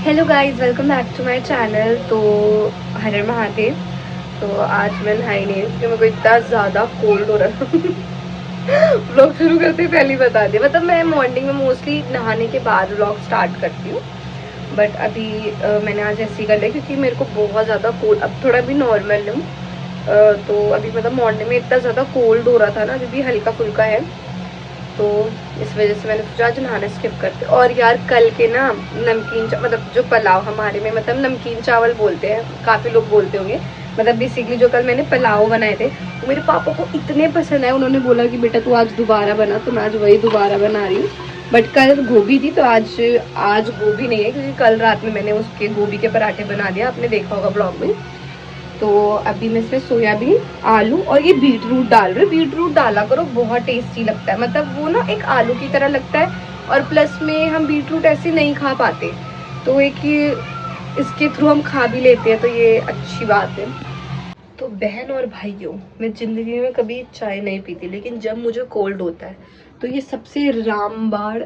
Hello guys, welcome back to my channel. तो हर हर महादेव। तो आज मैं नहाई नहीं क्योंकि मेरे को इतना ज़्यादा कोल्ड हो रहा है। व्लॉग शुरू करते ही पहले ही बता दिया, मतलब मैं मॉर्निंग में मोस्टली नहाने के बाद व्लॉग स्टार्ट करती हूँ। बट अभी मैंने आज ऐसे ही कर लिया क्योंकि मेरे को बहुत ज़्यादा कोल्ड, अब थोड़ा भी नॉर्मल हूँ। तो अभी मतलब मॉर्निंग में इतना ज़्यादा कोल्ड हो रहा था ना, अभी भी हल्का फुल्का है। तो इस वजह से मैंने सोचा आज नहाना स्किप करते। और यार कल के ना नमकीन मतलब जो पुलाव हमारे में मतलब नमकीन चावल बोलते हैं, काफ़ी लोग बोलते होंगे। मतलब बेसिकली जो कल मैंने पुलाव बनाए थे वो मेरे पापा को इतने पसंद आए, उन्होंने बोला कि बेटा तू आज दोबारा बना, तो मैं आज वही दोबारा बना रही हूँ। बट कल गोभी थी तो आज आज गोभी नहीं है क्योंकि कल रात में मैंने उसके गोभी के पराठे बना दिया, आपने देखा होगा ब्लॉग में। तो अभी मैं इसमें सोयाबीन, आलू और ये बीट रूट डाल रही हूँ। बीट रूट डाला करो, बहुत टेस्टी लगता है, मतलब वो ना एक आलू की तरह लगता है। और प्लस में हम बीट रूट ऐसे नहीं खा पाते, तो एक ये इसके थ्रू हम खा भी लेते हैं, तो ये अच्छी बात है। तो बहन और भाइयों, मैं जिंदगी में कभी चाय नहीं पीती, लेकिन जब मुझे कोल्ड होता है तो ये सबसे रामबाण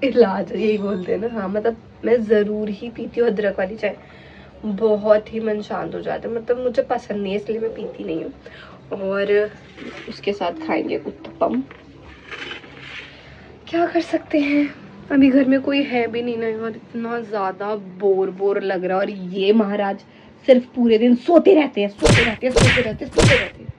इलाज है, यही बोलते हैं ना। हाँ मतलब मैं ज़रूर ही पीती हूँ अदरक वाली चाय, बहुत ही मन शांत हो जाता है। मतलब मुझे पसंद नहीं है इसलिए मैं पीती नहीं हूँ। और उसके साथ खाएंगे उत्तपम, क्या कर सकते हैं। अभी घर में कोई है भी नहीं ना, और इतना ज़्यादा बोर बोर लग रहा है। और ये महाराज सिर्फ पूरे दिन सोते रहते हैं, सोते रहते हैं, सोते रहते हैं, सोते रहते हैं।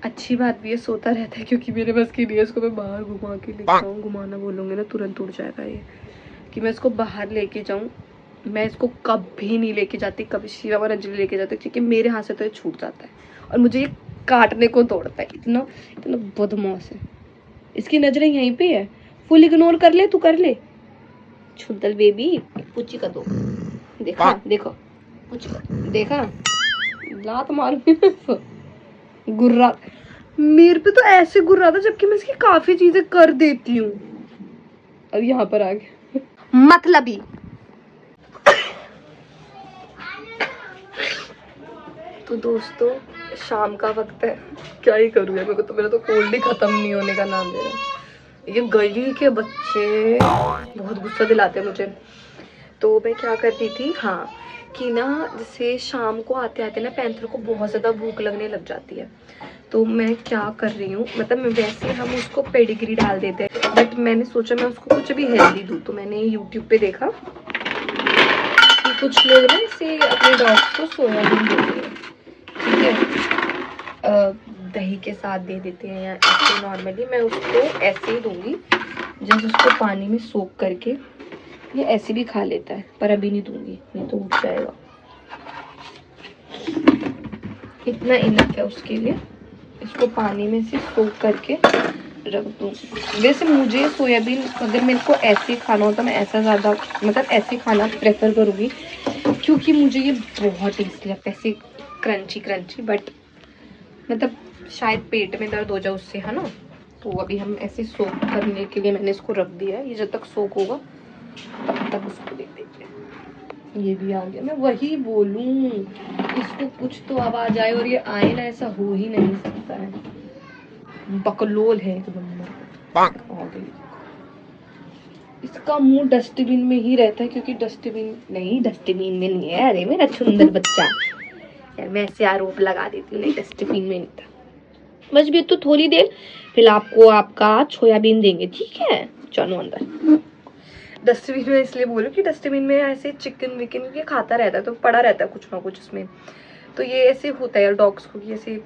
अच्छी बात भी है सोता रहता है, क्योंकि मेरे बस की नहीं है इसको मैं बाहर घुमा के लेके जाऊँ। घुमाना बोलूँगी ना तुरंत उड़ जाएगा ये, कि मैं इसको बाहर लेके जाऊँ। मैं इसको कभी नहीं लेके जाती, कभी शिवा और अंजलि लेके जाती, क्योंकि मेरे हाथ से तो ये छूट जाता है और मुझे ये काटने को दौड़ता है। इतना इतना बदमाश है। इसकी नजरें यहीं पे है, फुल इग्नोर कर ले, तू कर ले। छुदल बेबी, पूछी का दो। देखा देखो, पूछी का देखा, लात मारूंगी। गुर्रा मेरे पे तो ऐसे गुर्रा था जबकि मैं इसकी काफी चीजें कर देती हूँ। अब यहाँ पर आ गया मतलबी। तो दोस्तों शाम का वक्त है, क्या ही करूँ यार, मेरे को तो मेरा तो कोल्ड ही खत्म नहीं होने का नाम ले रहा है। ये गली के बच्चे बहुत गुस्सा दिलाते हैं मुझे। तो मैं क्या करती थी, हाँ, कि ना जैसे शाम को आते आते ना पैंथर को बहुत ज़्यादा भूख लगने लग जाती है। तो मैं क्या कर रही हूँ, मतलब वैसे हम उसको पेडिग्री डाल देते हैं, बट मैंने सोचा मैं उसको कुछ भी हेल्दी दूँ। तो मैंने यूट्यूब पे देखा कि कुछ लोग ना इसे अपने डॉग्स को सोयाबीन देते हैं, ठीक है, दही के साथ दे देते हैं या ऐसे नॉर्मली। मैं उसको ऐसे ही दूंगी, जैसे उसको पानी में सोक करके। ये ऐसे भी खा लेता है, पर अभी नहीं दूंगी, नहीं तो उठ जाएगा। इतना इनफ है उसके लिए, इसको पानी में से सोक करके रख दूँ। वैसे मुझे सोयाबीन अगर मेरे को ऐसे खाना होता मैं ऐसा ज़्यादा मतलब ऐसे खाना प्रेफर करूँगी, क्योंकि मुझे ये बहुत टेस्टी लगता है ऐसे क्रंची क्रंची। बट मतलब शायद पेट में दर्द हो जाए उससे, है ना। तो अभी हम ऐसे सोक करने के लिए मैंने इसको रख दिया है, ये जब तक सोक होगा तब तक उसको दे देंगे। ये भी आ गया, मैं वही बोलूं इसको कुछ तो आवाज आए, और ये आए ना, ऐसा हो ही नहीं सकता है। बकलोल है एक नंबर। आ गई। इसका मुंह डस्टबिन में ही रहता है, क्योंकि डस्टबिन नहीं, डस्टबिन में नहीं है। अरे मेरा सुंदर बच्चा यार, मैं ऐसे आरोप लगा देती हूँ, नहीं डस्टबिन में नहीं था। बस भी तो थोड़ी देर, फिर आपको आपका सोयाबीन देंगे, ठीक है, चलो अंदर। डस्टबिन में इसलिए बोलूँ कि डस्टबिन में ऐसे चिकन विकन ये खाता रहता है, तो पड़ा रहता है कुछ ना कुछ उसमें। तो ये ऐसे होता है यार डॉग्स को कि ऐसे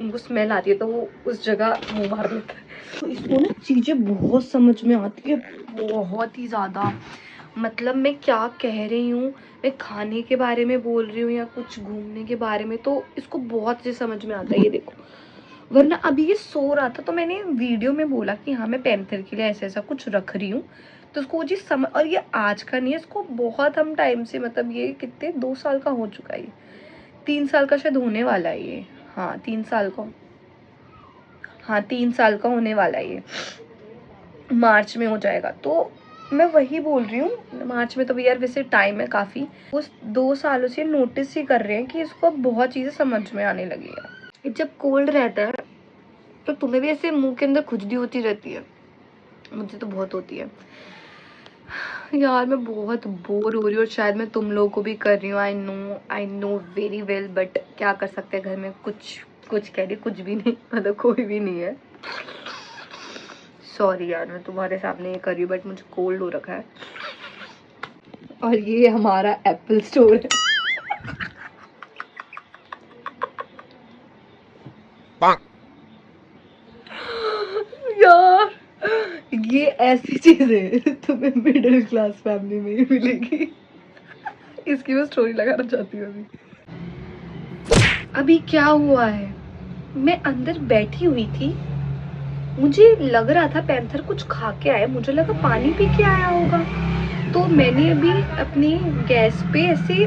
उनको स्मेल आती है तो वो उस जगह मुंह मार लेता है। तो इसको ना चीज़ें बहुत समझ में आती है, बहुत ही ज़्यादा। मतलब मैं क्या कह रही हूँ, मैं खाने के बारे में बोल रही हूँ या कुछ घूमने के बारे में, तो इसको बहुत चीज़ समझ में आता है। ये देखो, वरना अभी ये सो रहा था तो मैंने वीडियो में बोला कि हाँ मैं पैंथर के लिए ऐसा ऐसा कुछ रख रही हूँ, तो उसको वो चीज़ समझ। और ये आज का नहीं है, इसको बहुत हम टाइम से, मतलब ये कितने 2 साल का हो चुका है, ये 3 साल का शायद होने वाला है ये। हाँ 3 साल का, हाँ 3 साल का होने वाला है ये, मार्च में हो जाएगा। तो मैं वही बोल रही हूँ, मार्च में तो भी यार वैसे टाइम है काफ़ी। उस 2 सालों से नोटिस ही कर रहे हैं कि इसको बहुत चीज़ें समझ में आने लगी है। जब कोल्ड रहता है तो तुम्हें भी ऐसे मुंह के अंदर खुजली होती रहती है, मुझे तो बहुत होती है। यार मैं बहुत बोर हो रही हूँ और शायद मैं तुम लोगों को भी कर रही हूँ। I know very well, but क्या कर सकते हैं, घर में कुछ कुछ कह रही, कुछ भी नहीं, मतलब कोई भी नहीं है। सॉरी यार, मैं तुम्हारे सामने ये कर रही हूँ, बट मुझे कोल्ड हो रखा है। और ये हमारा एप्पल स्टोर है। यार ये ऐसी चीज है तुम्हें मिडिल क्लास फैमिली में ही मिलेगी। इसकी मैं स्टोरी लगाना चाहती हूँ अभी। अभी क्या हुआ है, मैं अंदर बैठी हुई थी, मुझे लग रहा था पैंथर कुछ खा के आया, मुझे लगा पानी पी के आया होगा, तो मैंने अभी अपनी गैस पे ऐसे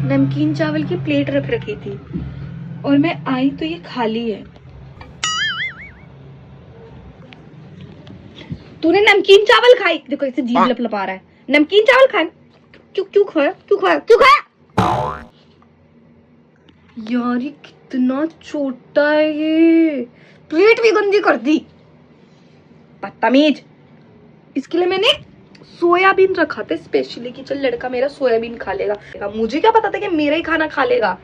नमकीन चावल की प्लेट रख रखी थी और मैं आई तो ये खाली है। तूने नमकीन चावल खाई? देखो ऐसे जीभ लपलपा रहा है। नमकीन चावल खाए? क्यों क्यों खाया, क्यों खाया, क्यों खाया? यार ये कितना छोटा है, ये प्लेट भी गंदी कर दी, बदतमीज। इसके लिए मैंने सोयाबीन रखा था स्पेशली कि चल लड़का मेरा सोयाबीन खा लेगा। मुझे क्या पता था कि मेरा ही खाना खा लेगा।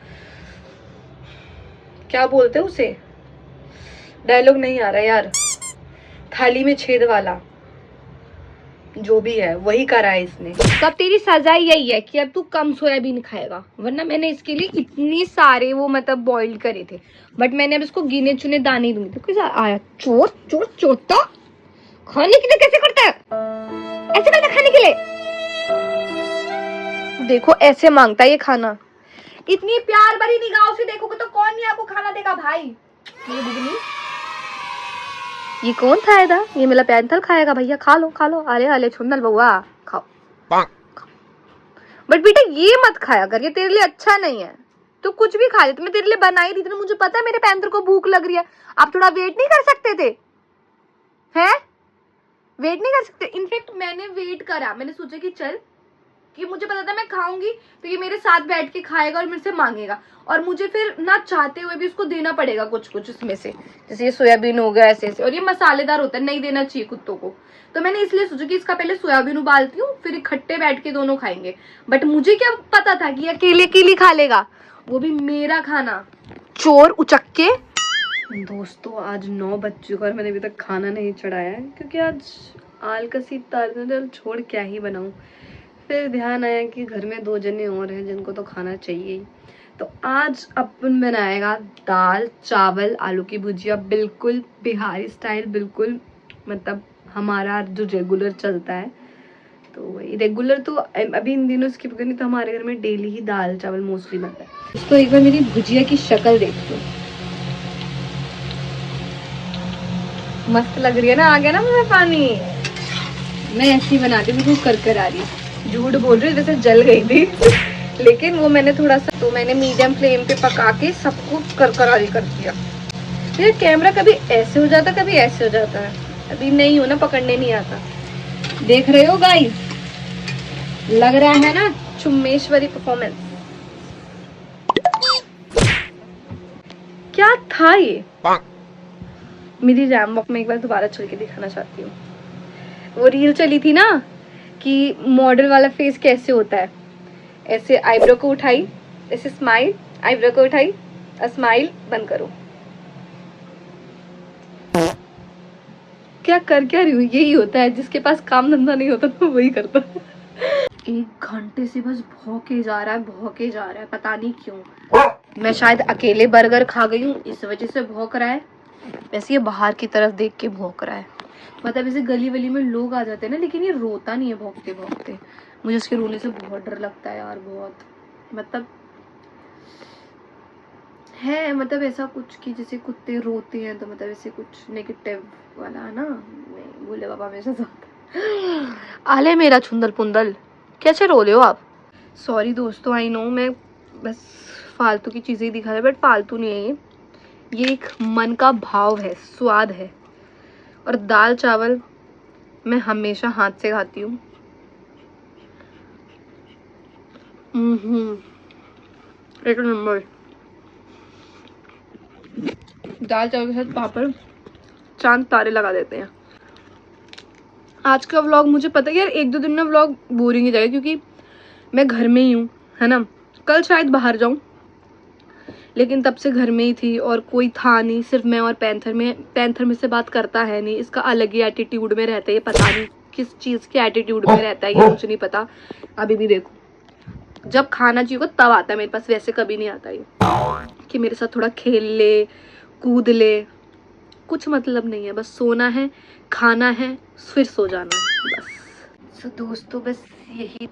क्या बोलते हैं उसे, डायलॉग नहीं आ रहा यार, थाली में छेद वाला, जो भी है वही करा है इसने। तब तेरी सजा यही है कि अब तू कम सोयाबीन खाएगा, वरना मैंने इसके लिए इतने सारे वो मतलब बॉइल करे थे, बट मैंने अब इसको गिने चुने दाने दूंगी। तो कैसा आया, चोर चोर चोटा, खाने के लिए कैसे करता है, ऐसे करता खाने के लिए, देखो ऐसे मांगता है ये खाना। इतनी प्यार भरी निगाहों से देखोगे तो कौन नहीं आपको खाना देगा भाई। ये बुगनी, ये कौन खाएगा, ये मेरा पैंथर खाएगा, भैया खा लो खा लो, अरे अले छुंदल बउआ खाओ। बट बेटा ये मत खाया कर, ये तेरे लिए अच्छा नहीं है। तो कुछ भी खा ले, मैं तेरे लिए बनाई थी, तो मुझे पता है मेरे पैंथर को भूख लग रही है। आप थोड़ा वेट नहीं कर सकते थे, हैं? वेट नहीं कर सकते? इनफैक्ट मैंने वेट करा, मैंने सोचा कि चल, कि मुझे पता था मैं खाऊंगी तो ये मेरे साथ बैठ के खाएगा और मेरे से मांगेगा, और मुझे फिर ना चाहते हुए भी उसको देना पड़ेगा कुछ कुछ उसमें से, जैसे ये सोयाबीन हो गया ऐसे ऐसे, और ये मसालेदार होता है, नहीं देना चाहिए कुत्तों को। तो मैंने इसलिए सोचा कि इसका पहले सोयाबीन उबालती हूँ, फिर इकट्ठे बैठ के दोनों खाएंगे। बट मुझे क्या पता था कि अकेले अकेले खा लेगा, वो भी मेरा खाना, चोर उचक्के। दोस्तों आज 9 बज चुका और मैंने अभी तक खाना नहीं चढ़ाया है, क्योंकि आज आलकसी ताल छोड़ क्या ही बनाऊं। फिर ध्यान आया कि घर में 2 जने और हैं जिनको तो खाना चाहिए ही। तो आज अपन बनाएगा दाल चावल आलू की भुजिया, बिल्कुल बिहारी स्टाइल, बिल्कुल मतलब हमारा जो रेगुलर चलता है। तो वही रेगुलर तो अभी इन दिनों स्किप करनी, तो हमारे घर में डेली ही दाल चावल मोस्टली बनता है। तो एक बार मेरी भुजिया की शक्ल देख लो, मस्त लग रही है ना, आ गया ना मुझे पानी। मैं ऐसी बनाती हूँ, मुझे कर आ रही है, झूठ बोल रही हूँ, वैसे जल गई थी लेकिन वो मैंने थोड़ा सा, तो मैंने मीडियम फ्लेम पे पका के सबको करकरारी कर दिया। ये कैमरा कभी ऐसे हो जाता कभी ऐसे हो जाता है, अभी नहीं हो ना, पकड़ने नहीं आता। देख रहे हो गाइस, लग रहा है ना चुम्मेश्वरी परफॉर्मेंस। क्या था ये, मेरी रैम वॉक में एक बार दोबारा चल के दिखाना चाहती हूँ। वो रील चली थी ना कि मॉडल वाला फेस कैसे होता है, ऐसे आईब्रो को उठाई, ऐसे स्माइल, आईब्रो को उठाई, स्माइल, बंद करो। क्या कर क्या रही हूँ, यही होता है, जिसके पास काम धंधा नहीं होता तो वही करता है। 1 घंटे से बस भौंके जा रहा है, भौंके जा रहा है, पता नहीं क्यों। मैं शायद अकेले बर्गर खा गई हूँ, इस वजह से भौंक रहा है। वैसे ये बाहर की तरफ देख के भौंक रहा है, मतलब ऐसे गली वली में लोग आ जाते हैं ना, लेकिन ये रोता नहीं है भौंकते भौंकते। मुझे उसके रोने से बहुत डर लगता है यार, बहुत, मतलब है, मतलब ऐसा कुछ कि जैसे कुत्ते रोते हैं तो मतलब ऐसे कुछ नेगेटिव वाला है ना, नहीं बोले बाबा हमेशा साथ। आले मेरा छुंदल पुंदल, कैसे रो रहे हो आप? सॉरी दोस्तों, आई नो मैं बस फालतू की चीज़ें ही दिखा रहा, बट फालतू नहीं है ये एक मन का भाव है, स्वाद है। और दाल चावल मैं हमेशा हाथ से खाती हूँ। एक नंबर। दाल चावल के साथ पापड़ चांद तारे लगा देते हैं। आज का व्लॉग मुझे पता है यार, 1-2 दिन में व्लॉग बोरिंग ही जाएगा क्योंकि मैं घर में ही हूँ, है ना। कल शायद बाहर जाऊँ, लेकिन तब से घर में ही थी और कोई था नहीं, सिर्फ मैं और पैंथर में से बात करता है नहीं, इसका अलग ही एटीट्यूड में रहता है, ये पता नहीं किस चीज़ के एटीट्यूड में रहता है ये, मुझे नहीं पता। अभी भी देखो, जब खाना चाहिए तब आता है मेरे पास, वैसे कभी नहीं आता ये कि मेरे साथ थोड़ा खेल ले कूद ले, कुछ मतलब नहीं है, बस सोना है, खाना है, फिर सो जाना है बस। सो दोस्तों बस यही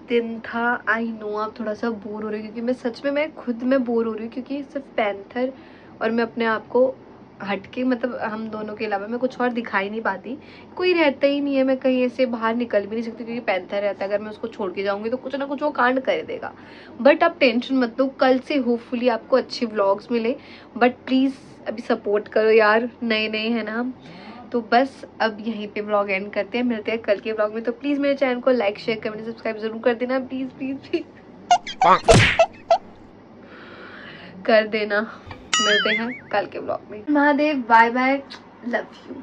दिन था। आई नो आप थोड़ा सा बोर हो रहे हो क्योंकि मैं सच में, मैं खुद में बोर हो रही हूँ क्योंकि सिर्फ पैंथर और मैं अपने आप को हटके, मतलब हम दोनों के अलावा मैं कुछ और दिखाई नहीं पाती, कोई रहता ही नहीं है, मैं कहीं ऐसे बाहर निकल भी नहीं सकती क्योंकि पैंथर रहता है। अगर मैं उसको छोड़ के जाऊंगी तो कुछ ना कुछ वो कांड कर देगा। बट आप टेंशन मत लो, कल से होपफुली आपको अच्छे व्लॉग्स मिले, बट प्लीज़ अभी सपोर्ट करो यार, नए नए हैं ना हम। तो बस अब यहीं पे व्लॉग एंड करते हैं, मिलते हैं कल के व्लॉग में। तो प्लीज़ मेरे चैनल को लाइक शेयर कमेंट सब्सक्राइब जरूर कर देना, प्लीज़ प्लीज़ प्लीज़ कर देना। मिलते हैं कल के व्लॉग में। Mahadev, bye bye, love you.